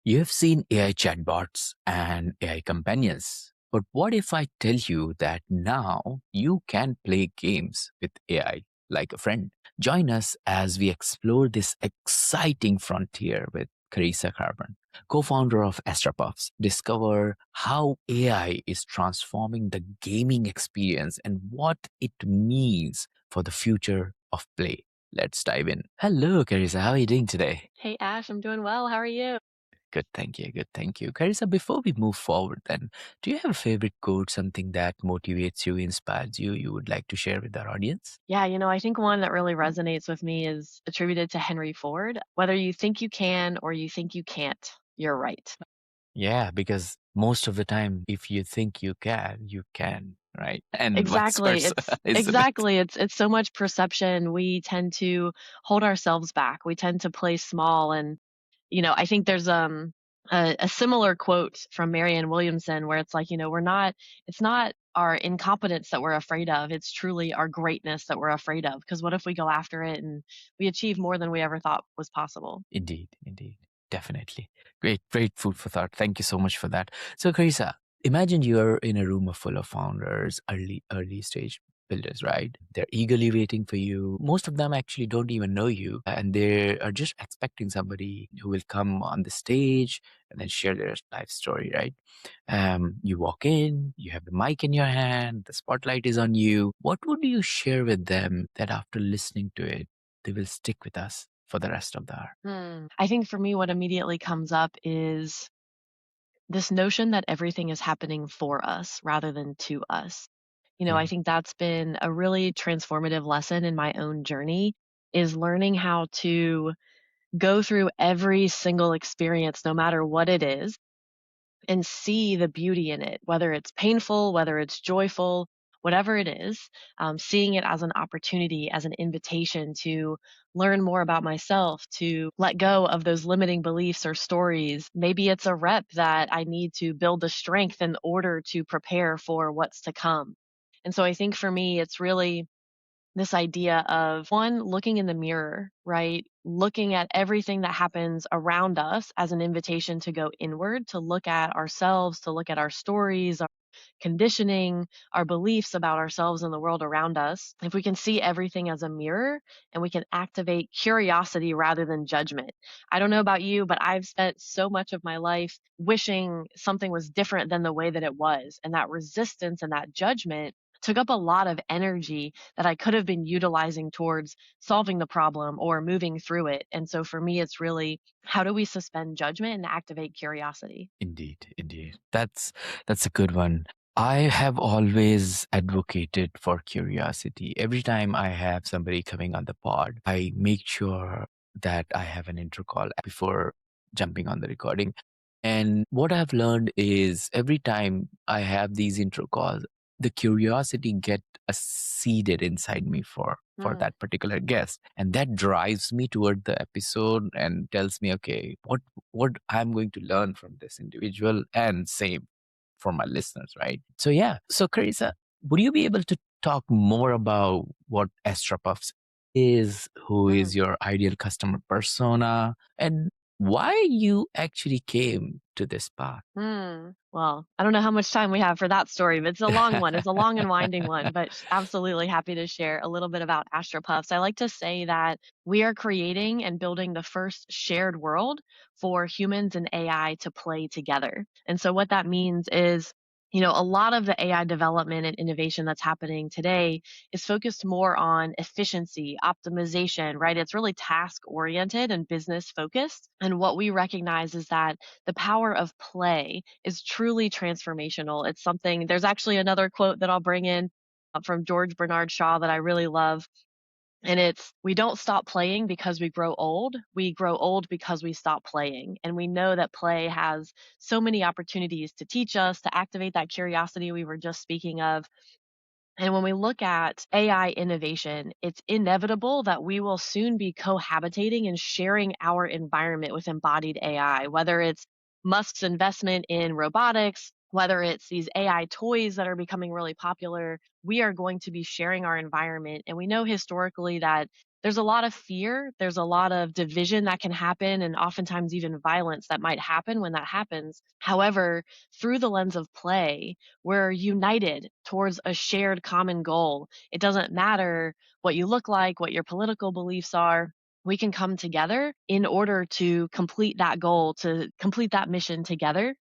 You have seen AI chatbots and AI companions. But what if I tell you that now you can play games with AI like a friend? Join us as we explore this exciting frontier with Carissa Carban, co founder of Astro Puffs. Discover how AI is transforming the gaming experience and what it means for the future of play. Let's dive in. Hello, Carissa. How are you doing today? Hey Ash, I'm doing well. How are you? Good, thank you. Good, thank you. Carissa, before we move forward, then, do you have a favorite quote, something that motivates you, inspires you, you would like to share with our audience? Yeah, I think one that really resonates with me is attributed to Henry Ford. Whether you think you can or you think you can't, you're right. Yeah, because most of the time, if you think you can, right? And vice Exactly. versa, It's isn't it? exactly. It's so much perception. We tend to hold ourselves back. We tend to play small and I think there's a similar quote from Marianne Williamson where it's like, it's not our incompetence that we're afraid of. It's truly our greatness that we're afraid of. Because what if we go after it and we achieve more than we ever thought was possible? Indeed, indeed. Definitely. Great, great food for thought. Thank you so much for that. So, Carissa, imagine you're in a room full of founders, early stage builders, right? They're eagerly waiting for you. Most of them actually don't even know you, and they are just expecting somebody who will come on the stage and then share their life story, right? You walk in, you have the mic in your hand, the spotlight is on you. What would you share with them that after listening to it, they will stick with us for the rest of the hour? I think for me, what immediately comes up is this notion that everything is happening for us rather than to us. I Yeah. think that's been a really transformative lesson in my own journey is learning how to go through every single experience, no matter what it is, and see the beauty in it, whether it's painful, whether it's joyful, whatever it is, seeing it as an opportunity, as an invitation to learn more about myself, to let go of those limiting beliefs or stories. Maybe it's a rep that I need to build the strength in order to prepare for what's to come. And so I think for me, it's really this idea of one, looking in the mirror, right? Looking at everything that happens around us as an invitation to go inward, to look at ourselves, to look at our stories, our conditioning, our beliefs about ourselves and the world around us. If we can see everything as a mirror and we can activate curiosity rather than judgment. I don't know about you, but I've spent so much of my life wishing something was different than the way that it was. And that resistance and that judgment took up a lot of energy that I could have been utilizing towards solving the problem or moving through it. And so for me, it's really how do we suspend judgment and activate curiosity? Indeed, indeed. That's a good one. I have always advocated for curiosity. Every time I have somebody coming on the pod, I make sure that I have an intro call before jumping on the recording. And what I've learned is every time I have these intro calls, the curiosity get seeded inside me for Mm. that particular guest, and that drives me toward the episode and tells me, okay, what I'm going to learn from this individual, and same for my listeners, right? So yeah. So Carissa, would you be able to talk more about what Astra Puffs is, who Mm. is your ideal customer persona, and why you actually came to this path? Well, I don't know how much time we have for that story, but it's a long one. It's a long and winding one, but absolutely happy to share a little bit about Astro Puffs. I like to say that we are creating and building the first shared world for humans and AI to play together. And so what that means is a lot of the AI development and innovation that's happening today is focused more on efficiency, optimization, right? It's really task oriented and business focused. And what we recognize is that the power of play is truly transformational. It's something, there's actually another quote that I'll bring in from George Bernard Shaw that I really love. And it's, we don't stop playing because we grow old. We grow old because we stop playing. And we know that play has so many opportunities to teach us, to activate that curiosity we were just speaking of. And when we look at AI innovation, it's inevitable that we will soon be cohabitating and sharing our environment with embodied AI, whether it's Musk's investment in robotics, whether it's these AI toys that are becoming really popular. We are going to be sharing our environment. And we know historically that there's a lot of fear, there's a lot of division that can happen, and oftentimes even violence that might happen when that happens. However, through the lens of play, we're united towards a shared common goal. It doesn't matter what you look like, what your political beliefs are. We can come together in order to complete that goal, to complete that mission together.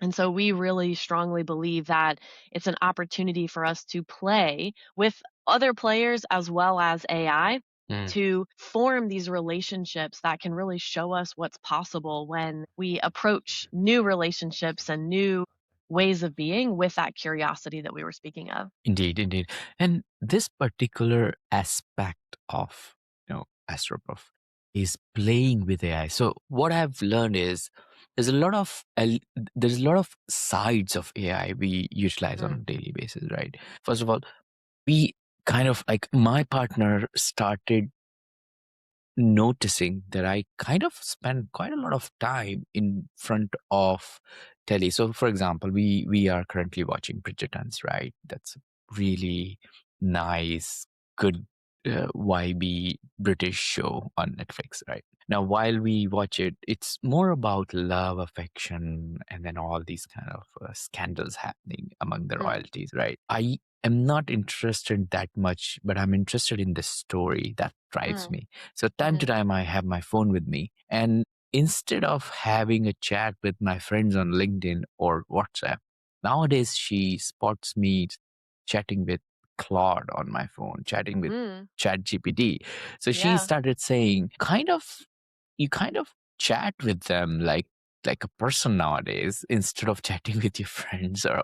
And so we really strongly believe that it's an opportunity for us to play with other players as well as AI Mm. to form these relationships that can really show us what's possible when we approach new relationships and new ways of being with that curiosity that we were speaking of. Indeed, indeed. And this particular aspect of, Astro Puff is playing with AI. So what I've learned is there's a lot of there's a lot of sides of AI we utilize on Mm, a daily basis, right? First of all, we kind of like my partner started noticing that I kind of spend quite a lot of time in front of telly. So, for example, we are currently watching Bridgerton's, right? That's a really nice, good YB British show on Netflix, right? Now, while we watch it, it's more about love, affection, and then all these kind of scandals happening among the mm, royalties, right? I am not interested that much, but I'm interested in the story that drives mm, me. So time to mhm, time, I have my phone with me. And instead of having a chat with my friends on LinkedIn or WhatsApp, nowadays she spots me chatting with Claude on my phone, chatting with mm. ChatGPT. So she Yeah. started saying, you kind of chat with them like a person nowadays instead of chatting with your friends or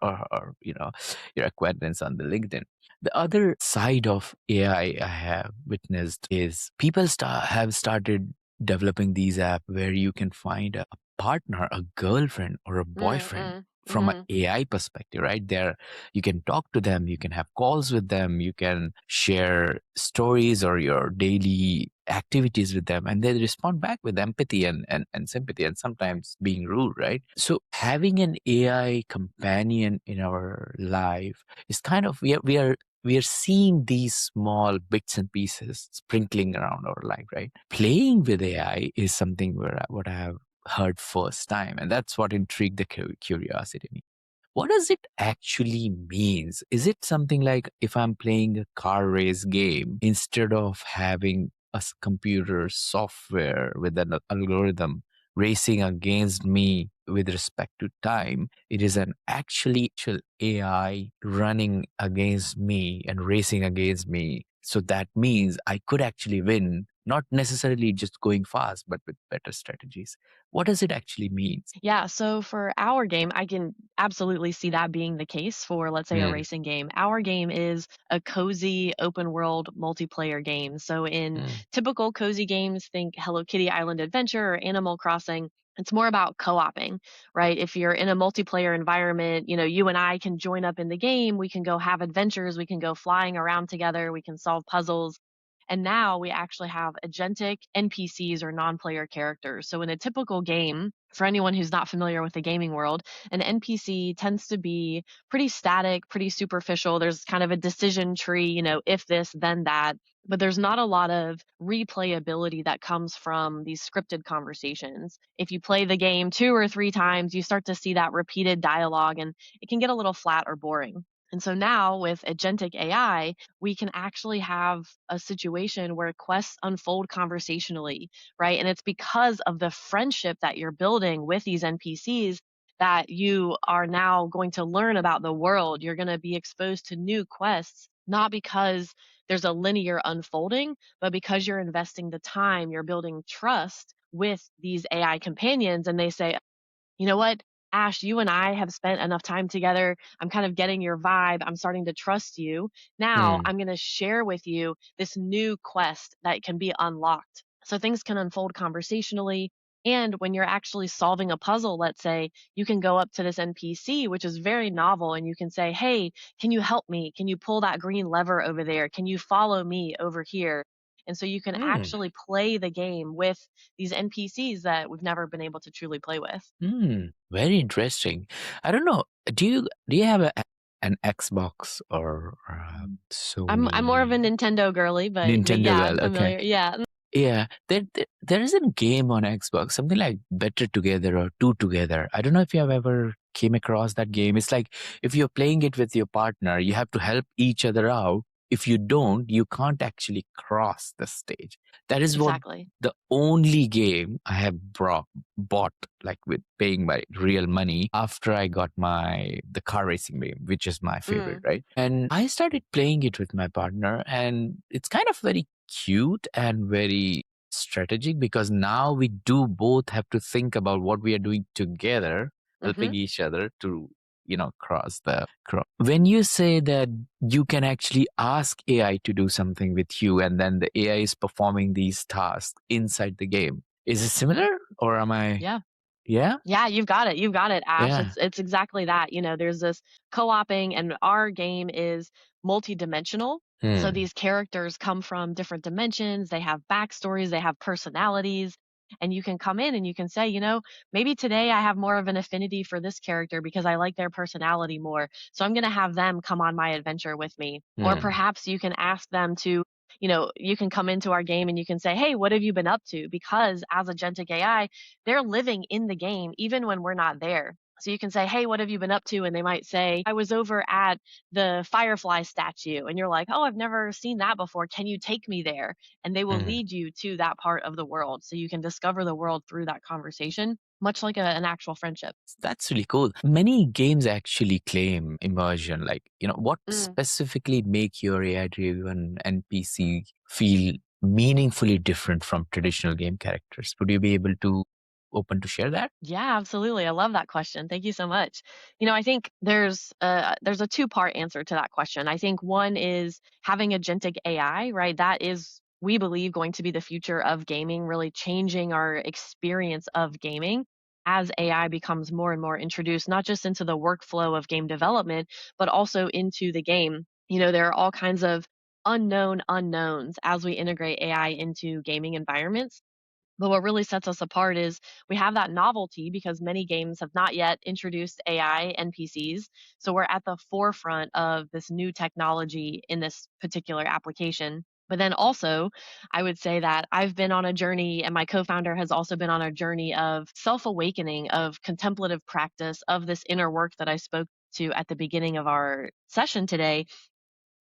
your acquaintance on the LinkedIn. The other side of AI I have witnessed is people have started developing these apps where you can find a partner, a girlfriend, or a Mm, boyfriend mm, from an mhm. AI perspective, right? There, you can talk to them, you can have calls with them, you can share stories or your daily activities with them, and they respond back with empathy and sympathy, and sometimes being rude, right? So having an AI companion in our life is kind of we are seeing these small bits and pieces sprinkling around our life, right? Playing with AI is something what I have heard first time, and that's what intrigued the curiosity in me. What does it actually means? Is it something like if I'm playing a car race game, instead of having a computer software with an algorithm racing against me with respect to time, it is an actual AI running against me and racing against me. So that means I could actually win, not necessarily just going fast, but with better strategies. What does it actually mean? Yeah, so for our game, I can absolutely see that being the case for, let's say, a Mm, racing game. Our game is a cozy open world multiplayer game. So, in mm, typical cozy games, think Hello Kitty Island Adventure or Animal Crossing. It's more about co oping, right? If you're in a multiplayer environment, you and I can join up in the game. We can go have adventures. We can go flying around together. We can solve puzzles. And now we actually have agentic NPCs or non player characters. So, in a typical game, for anyone who's not familiar with the gaming world, an NPC tends to be pretty static, pretty superficial. There's kind of a decision tree, if this, then that. But there's not a lot of replayability that comes from these scripted conversations. If you play the game 2 or 3 times, you start to see that repeated dialogue and it can get a little flat or boring. And so now with agentic AI, we can actually have a situation where quests unfold conversationally, right? And it's because of the friendship that you're building with these NPCs that you are now going to learn about the world. You're going to be exposed to new quests, not because there's a linear unfolding, but because you're investing the time, you're building trust with these AI companions. And they say, you know what, Ash, you and I have spent enough time together. I'm kind of getting your vibe. I'm starting to trust you. Now mm. I'm going to share with you this new quest that can be unlocked. So things can unfold conversationally. And when you're actually solving a puzzle, let's say, you can go up to this NPC, which is very novel, and you can say, hey, can you help me? Can you pull that green lever over there? Can you follow me over here? And so you can Mm, actually play the game with these NPCs that we've never been able to truly play with. very interesting. I don't know. Do you have a an Xbox or I'm more of a Sony. Nintendo girly, but Nintendo yeah, I'm girl. Okay. familiar. Yeah. Yeah, there is a game on Xbox, something like Better Together or Two Together. I don't know if you have ever came across that game. It's like if you're playing it with your partner, you have to help each other out. If you don't, you can't actually cross the stage. That is what Exactly. the only game I have bought, like with paying my real money after I got the car racing game, which is my favorite, Mm. right? And I started playing it with my partner, and it's kind of very cute and very strategic because now we do both have to think about what we are doing together, helping Mhm. each other to cross the cross. When you say that you can actually ask AI to do something with you and then the AI is performing these tasks inside the game, is it similar or am I? Yeah. Yeah. Yeah, you've got it. You've got it, Ash. Yeah. It's exactly that. There's this co-oping, and our game is multidimensional. So Hmm. these characters come from different dimensions, they have backstories, they have personalities, and you can come in and you can say, maybe today I have more of an affinity for this character because I like their personality more. So I'm going to have them come on my adventure with me. Or Hmm. perhaps you can ask them to you can come into our game and you can say, "Hey, what have you been up to?" Because as agentic AI, they're living in the game even when we're not there. So you can say, "Hey, what have you been up to?" And they might say, "I was over at the Firefly statue." And you're like, "Oh, I've never seen that before. Can you take me there?" And they will Hmm. lead you to that part of the world. So you can discover the world through that conversation, much like an actual friendship. That's really cool. Many games actually claim immersion. Like, what Mm. specifically make your AI-driven NPC feel meaningfully different from traditional game characters? Would you be able to open to share that? Yeah, absolutely. I love that question. Thank you so much. I think there's a two-part answer to that question. I think one is having agentic AI, right? That is, we believe, going to be the future of gaming, really changing our experience of gaming as AI becomes more and more introduced, not just into the workflow of game development, but also into the game. There are all kinds of unknown unknowns as we integrate AI into gaming environments. But what really sets us apart is we have that novelty because many games have not yet introduced AI NPCs. So we're at the forefront of this new technology in this particular application. But then also, I would say that I've been on a journey, and my co founder has also been on a journey of self awakening, of contemplative practice, of this inner work that I spoke to at the beginning of our session today.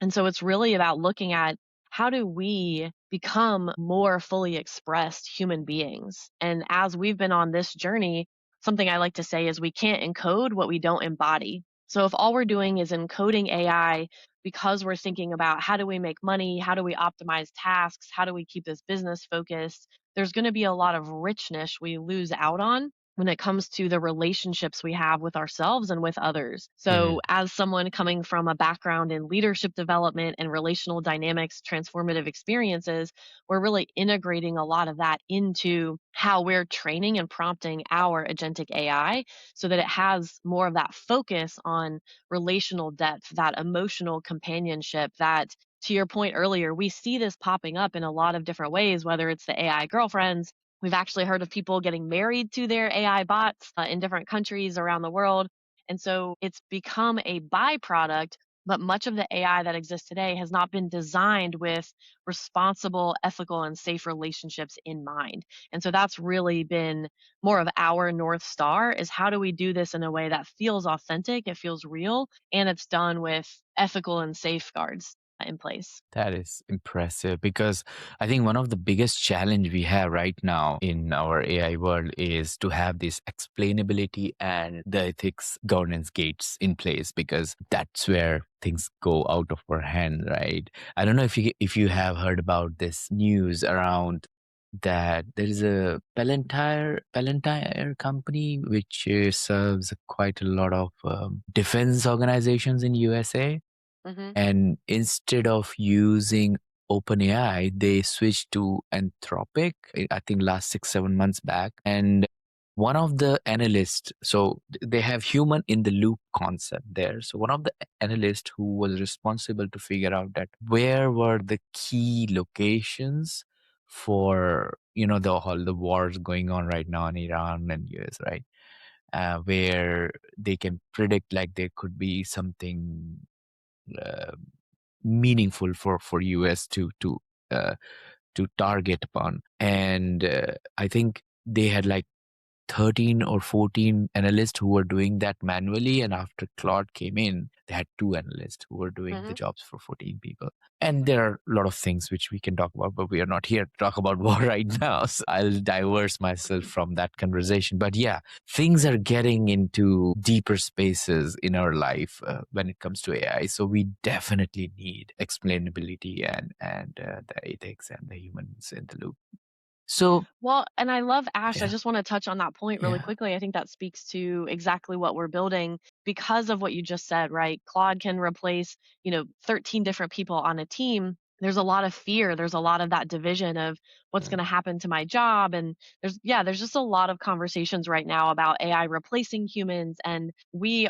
And so it's really about looking at how do we become more fully expressed human beings? And as we've been on this journey, something I like to say is we can't encode what we don't embody. So if all we're doing is encoding AI because we're thinking about how do we make money, how do we optimize tasks, how do we keep this business focused, there's going to be a lot of richness we lose out on when it comes to the relationships we have with ourselves and with others. Hmm. So, as someone coming from a background in leadership development and relational dynamics, transformative experiences, we're really integrating a lot of that into how we're training and prompting our agentic AI so that it has more of that focus on relational depth, that emotional companionship, that to your point earlier, we see this popping up in a lot of different ways, whether it's the AI girlfriends. We've actually heard of people getting married to their AI bots in different countries around the world. And so it's become a byproduct, but much of the AI that exists today has not been designed with responsible, ethical, and safe relationships in mind. And so that's really been more of our North Star is how do we do this in a way that feels authentic, it feels real, and it's done with ethical and safeguards in place. That is impressive because I think one of the biggest challenge we have right now in our AI world is to have this explainability and the ethics governance gates in place because that's where things go out of our hand, right? I don't know if you have heard about this news around that there is a Palantir company which serves quite a lot of defense organizations in USA, Hmm. and instead of using OpenAI, they switched to Anthropic, I think last 6, 7 months back. And one of the analysts, so they have human in the loop concept there. So one of the analysts who was responsible to figure out that where were the key locations for, the whole the wars going on right now in Iran and US, right? where they can predict like there could be something uh, meaningful for US uh, to target upon. And I think they had like 13 or 14 analysts who were doing that manually. And after Claude came in, they had two analysts who were doing the Mhm. jobs for 14 people. And there are a lot of things which we can talk about, but we are not here to talk about war right now. So I'll diverse myself from that conversation. But yeah, things are getting into deeper spaces in our life when it comes to AI. So we definitely need explainability and the ethics and the humans in the loop. So Well, and I love Ash. I yeah, just want to touch on that point really yeah. quickly. I think that speaks to exactly what we're building because of what you just said, right? Claude can replace, 13 different people on a team. There's a lot of fear. There's a lot of that division of what's going to happen to my job. And there's just a lot of conversations right now about AI replacing humans. And we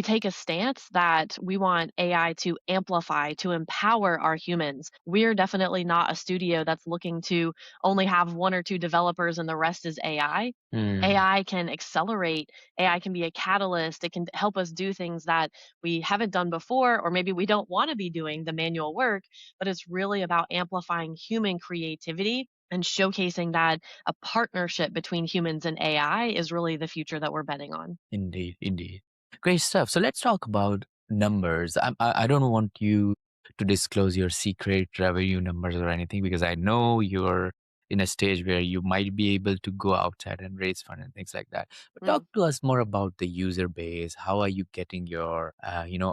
take a stance that we want AI to amplify, to empower our humans. We're definitely not a studio that's looking to only have one or two developers and the rest is AI. Mm, AI can accelerate, AI can be a catalyst, it can help us do things that we haven't done before, or maybe we don't want to be doing the manual work, but it's really about amplifying human creativity and showcasing that a partnership between humans and AI is really the future that we're betting on. indeed, indeed. Great stuff. So let's talk about numbers. I don't want you to disclose your secret revenue numbers or anything because I know you're in a stage where you might be able to go outside and raise fund and things like that. But talk Mm. to us more about the user base. How are you getting your,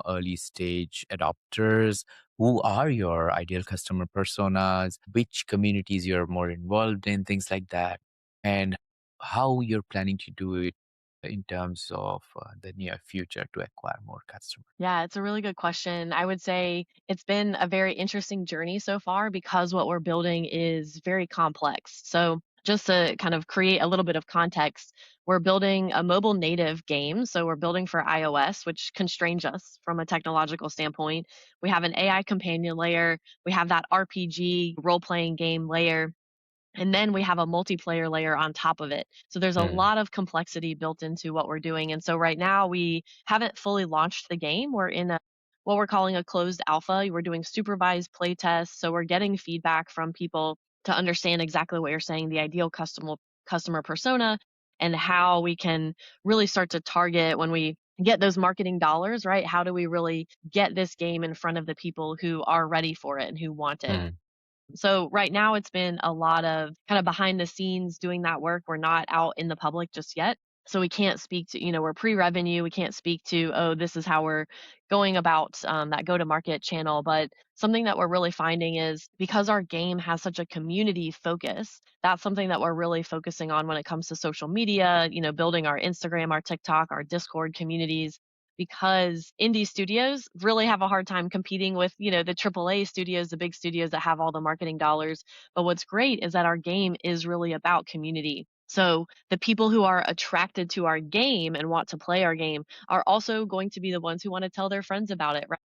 early stage adopters? Who are your ideal customer personas? Which communities you're more involved in? Things like that. And how you're planning to do it in terms of the near future to acquire more customers? Yeah, it's a really good question. I would say it's been a very interesting journey so far because what we're building is very complex. So, just to kind of create a little bit of context, we're building a mobile native game. So, we're building for iOS, which constrains us from a technological standpoint. We have an AI companion layer, we have that RPG role playing game layer, and then we have a multiplayer layer on top of it. So there's a Mm, lot of complexity built into what we're doing. And so right now we haven't fully launched the game. We're in what we're calling a closed alpha. We're doing supervised play tests. So we're getting feedback from people to understand exactly what you're saying, the ideal customer persona, and how we can really start to target when we get those marketing dollars, right? How do we really get this game in front of the people who are ready for it and who want it? mm, So right now it's been a lot of kind of behind the scenes doing that work. We're not out in the public just yet. So we can't speak to, we're pre-revenue. We can't speak to, oh, this is how we're going about that go-to-market channel. But something that we're really finding is because our game has such a community focus, that's something that we're really focusing on when it comes to social media, building our Instagram, our TikTok, our Discord communities, because indie studios really have a hard time competing with, the AAA studios, the big studios that have all the marketing dollars. But what's great is that our game is really about community. So the people who are attracted to our game and want to play our game are also going to be the ones who want to tell their friends about it, right?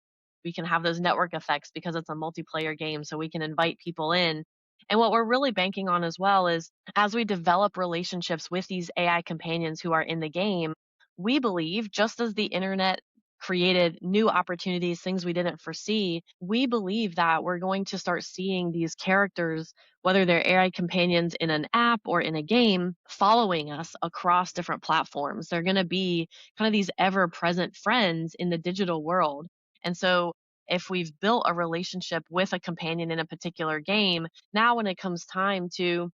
We can have those network effects because it's a multiplayer game, so we can invite people in. And what we're really banking on as well is as we develop relationships with these AI companions who are in the game, we believe, just as the internet created new opportunities, things we didn't foresee, we believe that we're going to start seeing these characters, whether they're AI companions in an app or in a game, following us across different platforms. They're going to be kind of these ever present friends in the digital world. And so, if we've built a relationship with a companion in a particular game, now when it comes time to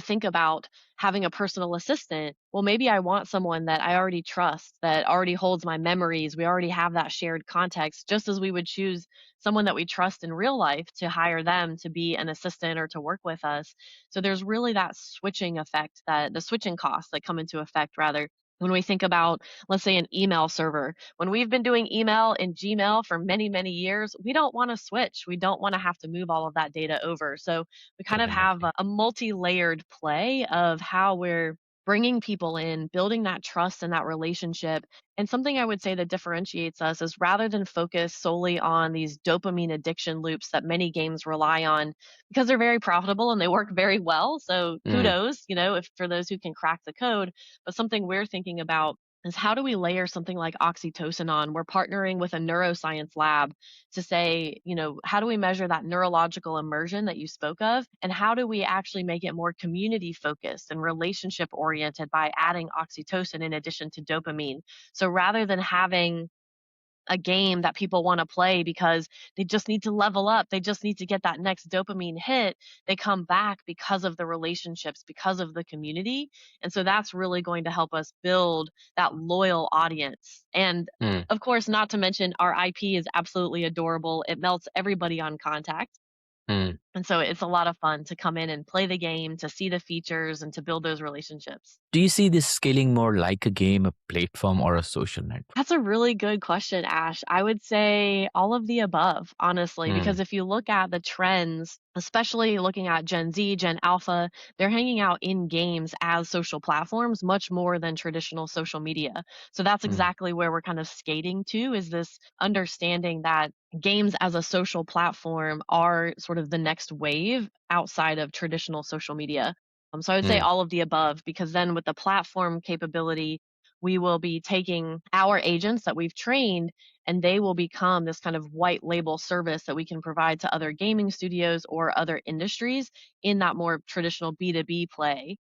think about having a personal assistant. Well, maybe I want someone that I already trust, that already holds my memories. We already have that shared context, just as we would choose someone that we trust in real life to hire them to be an assistant or to work with us. So there's really that switching effect, that the switching costs that come into effect rather. When we think about, let's say, an email server, when we've been doing email in Gmail for many, many years, we don't want to switch. We don't want to have to move all of that data over. So we kind of have definitely. a multi-layered play of how we're bringing people in, building that trust and that relationship. And something I would say that differentiates us is rather than focus solely on these dopamine addiction loops that many games rely on because they're very profitable and they work very well. So Mm, kudos, if for those who can crack the code. But something we're thinking about is how do we layer something like oxytocin on? We're partnering with a neuroscience lab to say, how do we measure that neurological immersion that you spoke of? And how do we actually make it more community focused and relationship oriented by adding oxytocin in addition to dopamine? So rather than having a game that people want to play because they just need to level up, they just need to get that next dopamine hit, they come back because of the relationships, because of the community. And so that's really going to help us build that loyal audience. And mm, of course, not to mention our IP is absolutely adorable. It melts everybody on contact. mm. And so it's a lot of fun to come in and play the game, to see the features, and to build those relationships. Do you see this scaling more like a game, a platform, or a social network? That's a really good question, Ash. I would say all of the above, honestly, because Mm, if you look at the trends, especially looking at Gen Z, Gen Alpha, they're hanging out in games as social platforms much more than traditional social media. So that's mm, exactly where we're kind of skating to is this understanding that games as a social platform are sort of the next wave outside of traditional social media. So I would say mm, all of the above because then with the platform capability, we will be taking our agents that we've trained and they will become this kind of white label service that we can provide to other gaming studios or other industries in that more traditional B2B play.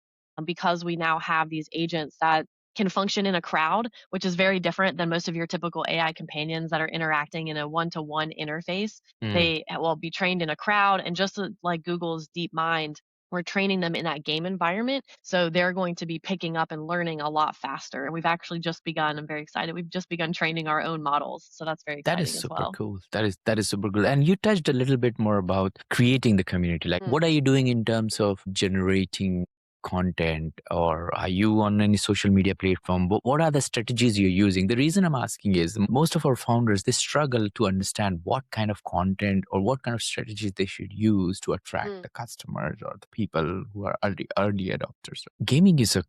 Because we now have these agents that can function in a crowd, which is very different than most of your typical AI companions that are interacting in a one to one interface. mm. They will be trained in a crowd, and just like Google's DeepMind, we're training them in that game environment. So they're going to be picking up and learning a lot faster. And we've actually just begun, I'm very excited. We've just begun training our own models. So that's very That is exciting as super well. cool. That is super cool. And you touched a little bit more about creating the community. Like, Mm, what are you doing in terms of generating content, or are you on any social media platform? What are the strategies you're using? The reason I'm asking is most of our founders, they struggle to understand what kind of content or what kind of strategies they should use to attract mm, the customers or the people who are early adopters. Gaming is a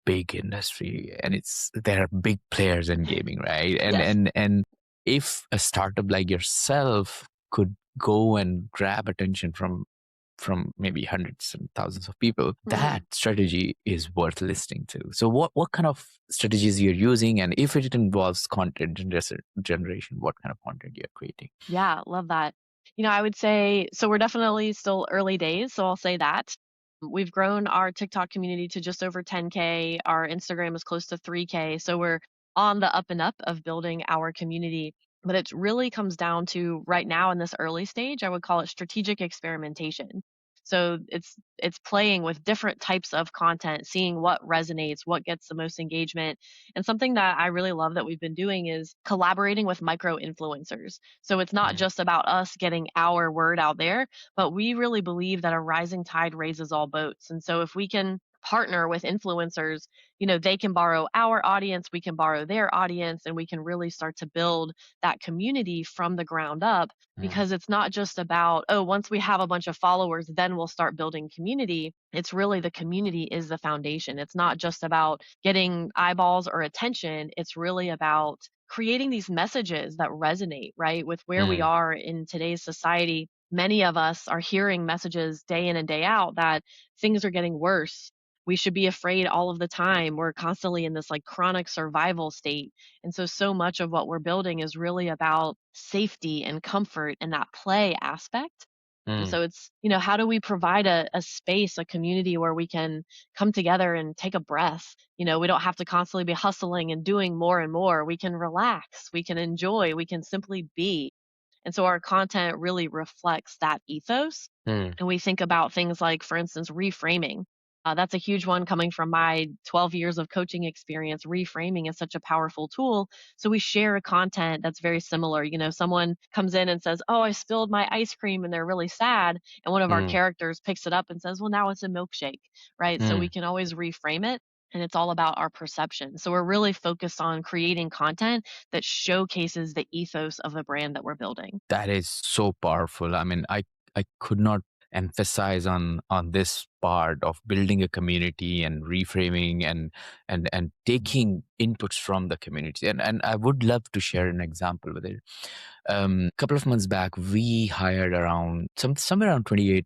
big industry, and there are big players in gaming, right? and yes. and and if a startup like yourself could go and grab attention from maybe hundreds and thousands of people, Mm. that strategy is worth listening to. So what kind of strategies you're using, and if it involves content generation, what kind of content you're creating? Yeah, love that. I would say so we're definitely still early days, so I'll say that. We've grown our TikTok community to just over 10K. Our Instagram is close to 3K. So we're on the up and up of building our community. But it really comes down to right now in this early stage, I would call it strategic experimentation. So it's playing with different types of content, seeing what resonates, what gets the most engagement. And something that I really love that we've been doing is collaborating with micro influencers. So it's not Mm, just about us getting our word out there, but we really believe that a rising tide raises all boats. And so if we can partner with influencers, they can borrow our audience, we can borrow their audience, and we can really start to build that community from the ground up mm, because it's not just about, oh, once we have a bunch of followers, then we'll start building community. It's really the community is the foundation. It's not just about getting eyeballs or attention. It's really about creating these messages that resonate, right, with where we mm, are in today's society. Many of us are hearing messages day in and day out that things are getting worse. We should be afraid all of the time. We're constantly in this like chronic survival state. And so much of what we're building is really about safety and comfort and that play aspect. And mm, so it's, how do we provide a space, a community where we can come together and take a breath? We don't have to constantly be hustling and doing more and more. We can relax, we can enjoy, we can simply be. And so our content really reflects that ethos. mm. And we think about things like, for instance, reframing. That's a huge one coming from my 12 years of coaching experience. Reframing is such a powerful tool. So we share content that's very similar. Someone comes in and says, oh, I spilled my ice cream, and they're really sad. And one of our Mm, characters picks it up and says, well, now it's a milkshake, right? So we mm. can always reframe it. And it's all about our perception. So we're really focused on creating content that showcases the ethos of the brand that we're building. That is so powerful. I mean, I could not emphasize on this part of building a community and reframing and taking inputs from the community. And I would love to share an example with it. A couple of months back, we hired around somewhere around 28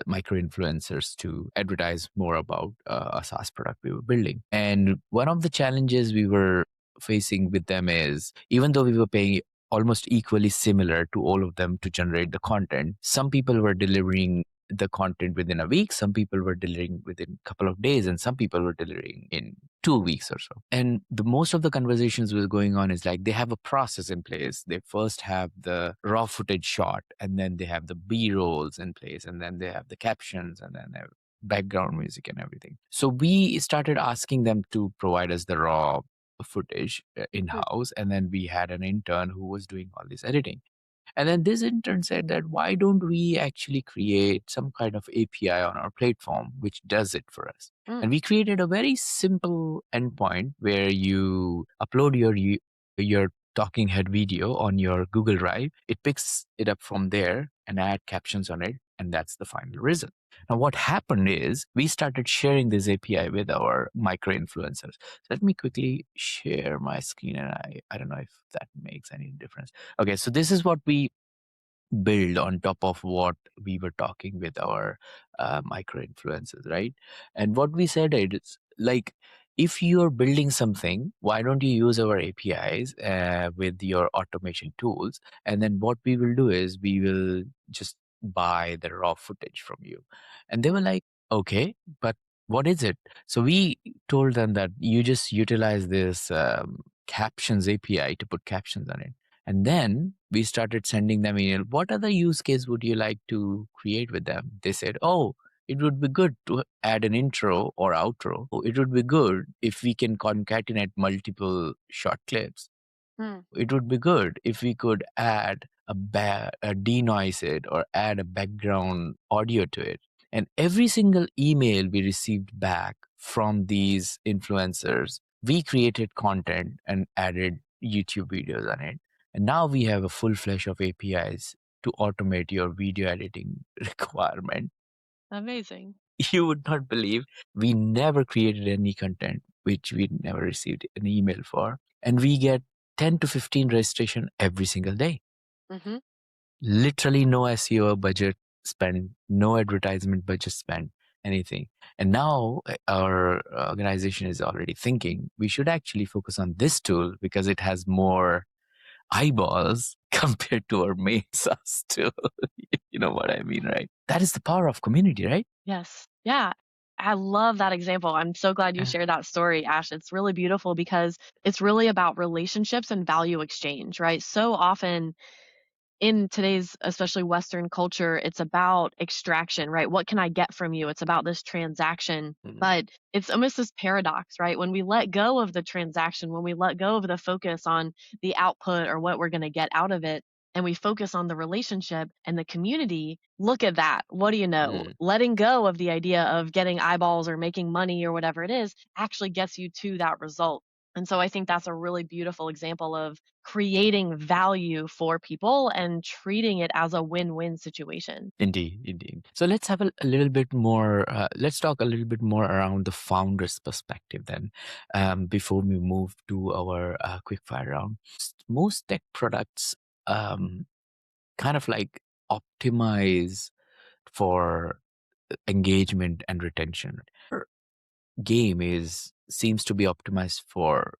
micro influencers to advertise more about a SaaS product we were building. And one of the challenges we were facing with them is, even though we were paying almost equally similar to all of them to generate the content, some people were delivering the content within a week, some people were delivering within a couple of days, and some people were delivering in 2 weeks or so. And the most of the conversations was going on is like, they have a process in place. They first have the raw footage shot, and then they have the B-rolls in place, and then they have the captions, and then they have background music and everything. So we started asking them to provide us the raw footage in-house, and then we had an intern who was doing all this editing. And then this intern said that, why don't we actually create some kind of API on our platform which does it for us? And we created a very simple endpoint where you upload your talking head video on your Google Drive. It picks it up from there and add captions on it, and that's the final result. Now, what happened is we started sharing this API with our micro influencers. So let me quickly share my screen, and I don't know if that makes any difference. Okay, so this is what we build on top of what we were talking with our micro influencers, right? And what we said is like, if you're building something, why don't you use our APIs with your automation tools? And then what we will do is we will just buy the raw footage from you. And they were like, okay, but what is it? So we told them that you just utilize this captions API to put captions on it. And then we started sending them email. What other use case would you like to create with them? They said, oh, it would be good to add an intro or outro. It would be good if we can concatenate multiple short clips. It would be good if we could add a denoise it or add a background audio to it. And every single email we received back from these influencers, we created content and added YouTube videos on it. And now we have a full flesh of APIs to automate your video editing requirement. Amazing. You would not believe, we never created any content which we never received an email for. And we get 10 to 15 registration every single day. Mm-hmm. Literally no SEO budget spent, no advertisement budget spent, anything. And now our organization is already thinking we should actually focus on this tool because it has more eyeballs compared to our main SaaS tool. You know what I mean, right? That is the power of community, right? Yes. Yeah. I love that example. I'm so glad you shared that story, Ash. It's really beautiful because it's really about relationships and value exchange, right? So often in today's, especially Western culture, it's about extraction, right? What can I get from you? It's about this transaction. But it's almost this paradox, right? When we let go of the transaction, when we let go of the focus on the output or what we're going to get out of it, and we focus on the relationship and the community, look at that. What do you know? Letting go of the idea of getting eyeballs or making money or whatever it is actually gets you to that result. And so I think that's a really beautiful example of creating value for people and treating it as a win-win situation. Indeed, indeed. So let's have a little bit more, let's talk a little bit more around the founder's perspective then, before we move to our quick fire round. Most tech products kind of like optimize for engagement and retention. Our game seems to be optimized for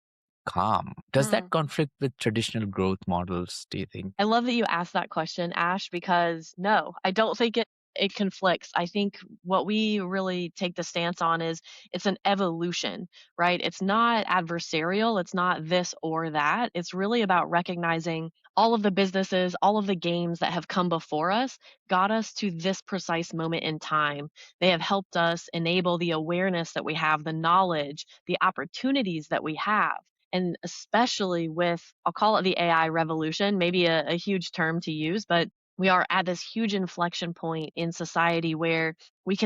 calm. Does that conflict with traditional growth models, do you think? I love that you asked that question, Ash, because no, I don't think it conflicts. I think what we really take the stance on is it's an evolution, right? It's not adversarial, it's not this or that. It's really about recognizing all of the businesses, all of the games that have come before us got us to this precise moment in time. They have helped us enable the awareness that we have, the knowledge, the opportunities that we have. And especially with, I'll call it the AI revolution, maybe a huge term to use, but we are at this huge inflection point in society where we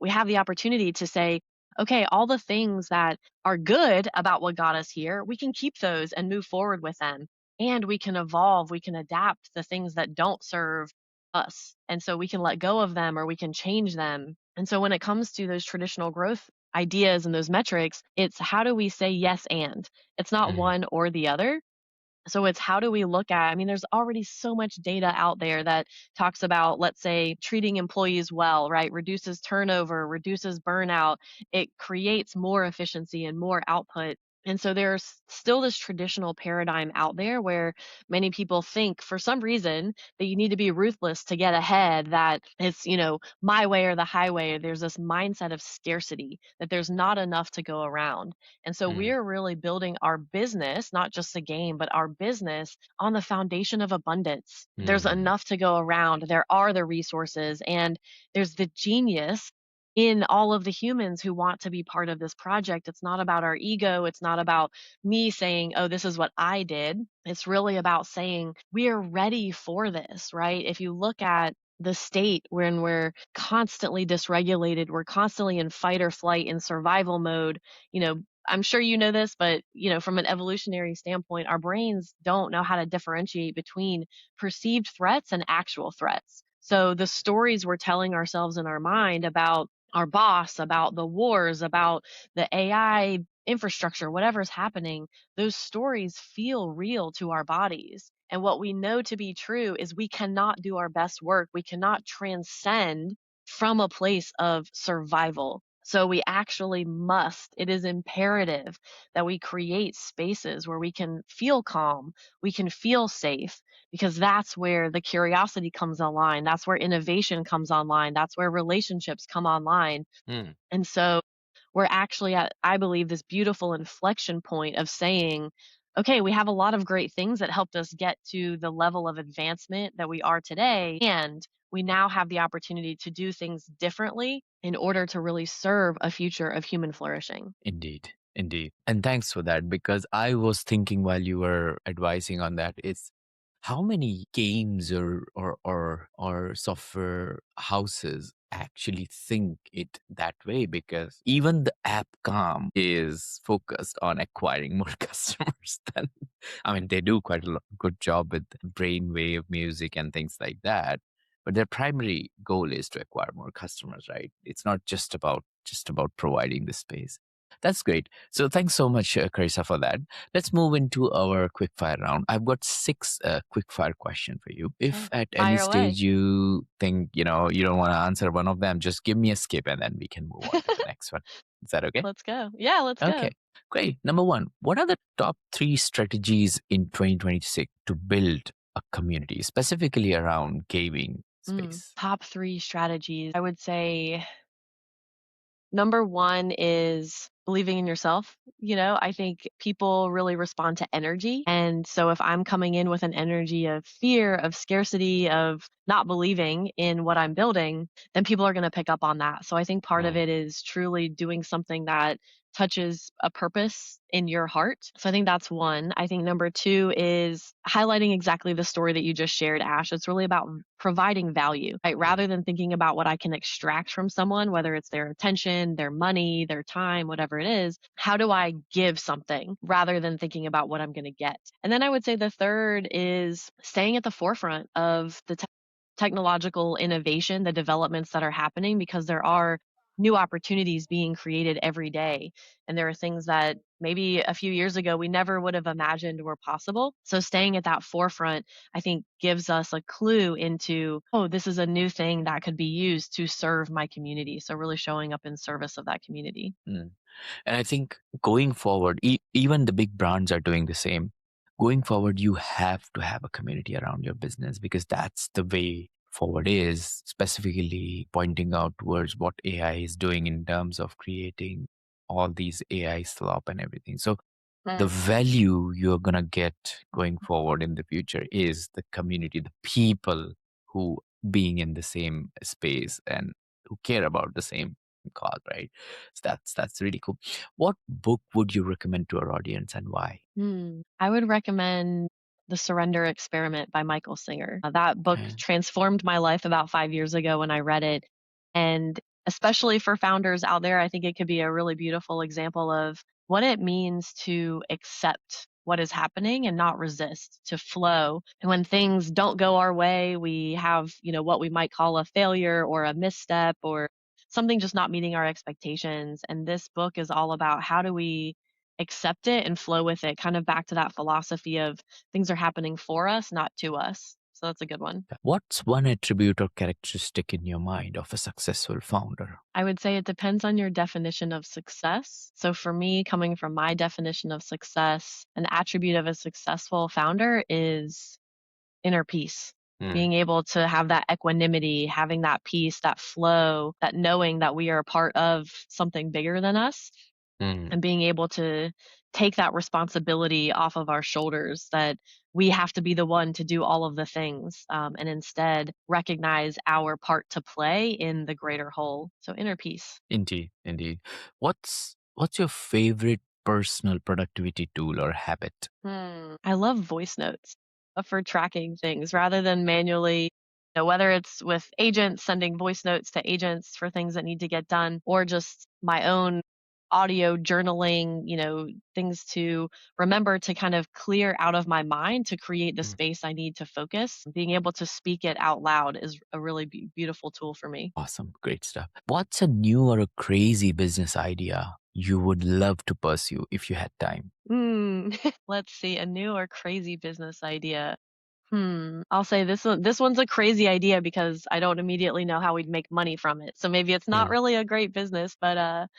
have the opportunity to say, okay, all the things that are good about what got us here, we can keep those and move forward with them. And we can evolve, we can adapt the things that don't serve us. And so we can let go of them or we can change them. And so when it comes to those traditional growth ideas and those metrics, it's how do we say yes and? It's not Mm, one or the other. So it's how do we look at, I mean, there's already so much data out there that talks about, let's say, treating employees well, right? Reduces turnover, reduces burnout. It creates more efficiency and more output. And so there's still this traditional paradigm out there where many people think for some reason that you need to be ruthless to get ahead, that it's, my way or the highway. There's this mindset of scarcity, that there's not enough to go around. And so mm, we're really building our business, not just the game, but our business on the foundation of abundance. There's mm, enough to go around. There are the resources, and there's the genius in all of the humans who want to be part of this project. It's not about our ego. It's not about me saying, oh, this is what I did. It's really about saying, we are ready for this, right? If you look at the state when we're constantly dysregulated, we're constantly in fight or flight in survival mode, you know, I'm sure you know this, but from an evolutionary standpoint, our brains don't know how to differentiate between perceived threats and actual threats. So the stories we're telling ourselves in our mind about our boss, about the wars, about the AI infrastructure, whatever's happening, those stories feel real to our bodies. And what we know to be true is we cannot do our best work. We cannot transcend from a place of survival. So we actually must, it is imperative that we create spaces where we can feel calm, we can feel safe, because that's where the curiosity comes online. That's where innovation comes online. That's where relationships come online. mm. And so we're actually at, I believe, this beautiful inflection point of saying, okay, we have a lot of great things that helped us get to the level of advancement that we are today. And we now have the opportunity to do things differently in order to really serve a future of human flourishing. Indeed, indeed. And thanks for that, because I was thinking while you were advising on that, is how many games or software houses actually think it that way, because even the app Calm is focused on acquiring more customers than, I mean, they do quite a good job with brainwave music and things like that, but their primary goal is to acquire more customers, right? It's not just about providing the space. That's great. So thanks so much, Carissa, for that. Let's move into our quickfire round. I've got six quickfire questions for you. If Okay. at any Fire stage away. you think you don't want to answer one of them, just give me a skip and then we can move on to the next one. Is that okay? Let's go. Yeah, let's Okay, go. great. Number one, what are the top three strategies in 2026 to build a community, specifically around gaming space? Top three strategies. I would say number one is believing in yourself. I think people really respond to energy. And so if I'm coming in with an energy of fear, of scarcity, of not believing in what I'm building, then people are going to pick up on that. So I think part of Right. it is truly doing something that touches a purpose in your heart. So I think that's one. I think number two is highlighting exactly the story that you just shared, Ash. It's really about providing value, right? Mm, Rather than thinking about what I can extract from someone, whether it's their attention, their money, their time, whatever it is, how do I give something rather than thinking about what I'm going to get? And then I would say the third is staying at the forefront of the technological innovation, the developments that are happening, because there are new opportunities being created every day. And there are things that maybe a few years ago we never would have imagined were possible. So staying at that forefront, I think, gives us a clue into, oh, this is a new thing that could be used to serve my community. So really showing up in service of that community. mm. And I think going forward, even the big brands are doing the same. Going forward, you have to have a community around your business, because that's the way forward is, specifically pointing out towards what AI is doing in terms of creating all these AI slop and everything. So the Mm. value you're going to get going forward in the future is the community, the people who being in the same space and who care about the same cause, right? So that's really cool. What book would you recommend to our audience and why? I would recommend The Surrender Experiment by Michael Singer. That book Okay. transformed my life about 5 years ago when I read it. And especially for founders out there, I think it could be a really beautiful example of what it means to accept what is happening and not resist, to flow. And when things don't go our way, we have, what we might call a failure or a misstep or something just not meeting our expectations. And this book is all about how do we accept it and flow with it, kind of back to that philosophy of things are happening for us, not to us. So that's a good one. What's one attribute or characteristic in your mind of a successful founder? I would say it depends on your definition of success. So for me, coming from my definition of success, an attribute of a successful founder is inner peace. Mm, Being able to have that equanimity, having that peace, that flow, that knowing that we are a part of something bigger than us, mm. and being able to take that responsibility off of our shoulders, that we have to be the one to do all of the things, and instead recognize our part to play in the greater whole. So inner peace. Indeed, indeed. What's your favorite personal productivity tool or habit? I love voice notes for tracking things rather than manually, whether it's with agents, sending voice notes to agents for things that need to get done, or just my own audio journaling, things to remember to kind of clear out of my mind to create the Mm. space I need to focus. Being able to speak it out loud is a really beautiful tool for me. Awesome, great stuff. What's a new or a crazy business idea you would love to pursue if you had time? Let's see, a new or crazy business idea. I'll say this one's a crazy idea because I don't immediately know how we'd make money from it. So maybe it's not Mm, really a great business, but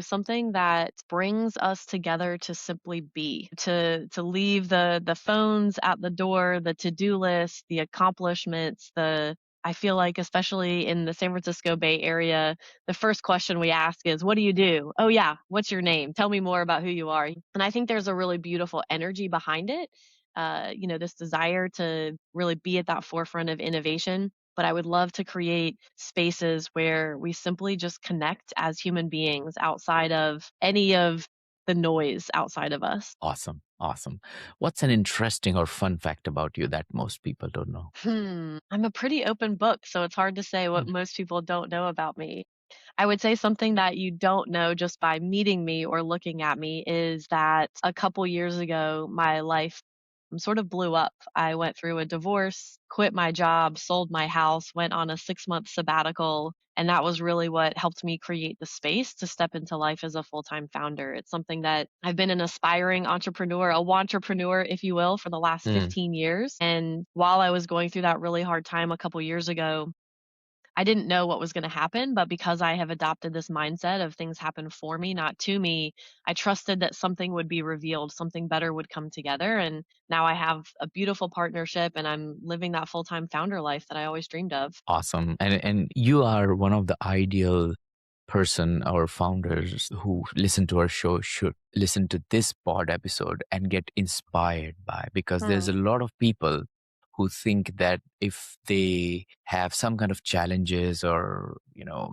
something that brings us together to simply be, to leave the phones at the door, the to-do list, the accomplishments, the I feel like especially in the San Francisco Bay Area, the first question we ask is, "What do you do?" "Oh yeah, what's your name? Tell me more about who you are." And I think there's a really beautiful energy behind it. This desire to really be at that forefront of innovation, but I would love to create spaces where we simply just connect as human beings outside of any of the noise outside of us. awesome, awesome. What's an interesting or fun fact about you that most people don't know? I'm a pretty open book, so it's hard to say what Mm, most people don't know about me. I would say something that you don't know just by meeting me or looking at me is that a couple years ago, my life sort of blew up. I went through a divorce, quit my job, sold my house, went on a 6-month sabbatical. And that was really what helped me create the space to step into life as a full time founder. It's something that I've been an aspiring entrepreneur, a wantrepreneur, if you will, for the last mm. 15 years. And while I was going through that really hard time a couple years ago, I didn't know what was gonna happen, but because I have adopted this mindset of things happen for me, not to me, I trusted that something would be revealed, something better would come together, and now I have a beautiful partnership, and I'm living that full-time founder life that I always dreamed of. Awesome. And you are one of the ideal person or founders who listen to our show should listen to this pod episode and get inspired by, because there's a Hmm. lot of people who think that if they have some kind of challenges or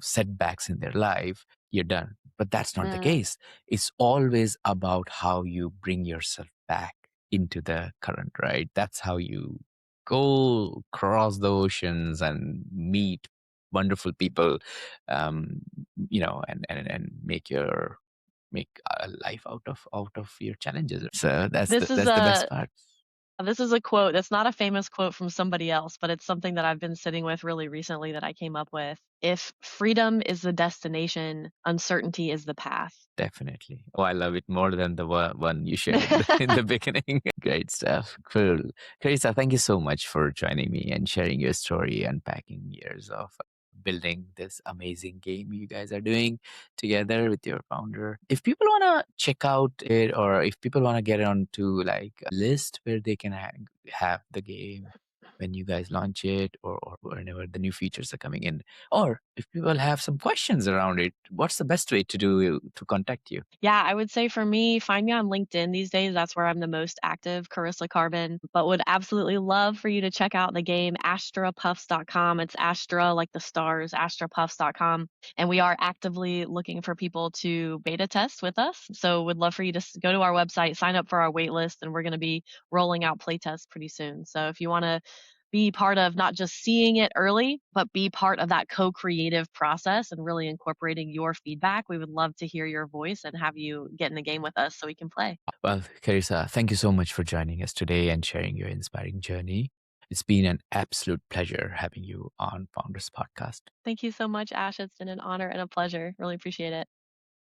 setbacks in their life, you're done, but that's not the Mm. case. It's always about how you bring yourself back into the current, right? That's how you go across the oceans and meet wonderful people, um, and make a life out of your challenges. So that's the This is that's the a best part. this is a quote that's not a famous quote from somebody else, but it's something that I've been sitting with really recently that I came up with. "If freedom is the destination, uncertainty is the path." Definitely. Oh, I love it more than the one you shared in the in the beginning. Great stuff. Cool. Carissa, thank you so much for joining me and sharing your story, unpacking years of building this amazing game you guys are doing together with your founder. If people want to check out it, or if people want to get onto like a list where they can have the game when you guys launch it, or whenever the new features are coming in, or if people have some questions around it, what's the best way to contact you? Yeah, I would say for me, find me on LinkedIn these days. That's where I'm the most active, Carissa Carban. But would absolutely love for you to check out the game astropuffs.com. It's Astra like the stars, astropuffs.com. And we are actively looking for people to beta test with us. So would love for you to go to our website, sign up for our wait list, and we're going to be rolling out playtests pretty soon. So if you want to be part of not just seeing it early, but be part of that co-creative process and really incorporating your feedback. We would love to hear your voice and have you get in the game with us so we can play. Well, Carissa, thank you so much for joining us today and sharing your inspiring journey. It's been an absolute pleasure having you on Founders Podcast. Thank you so much, Ash. It's been an honor and a pleasure. Really appreciate it.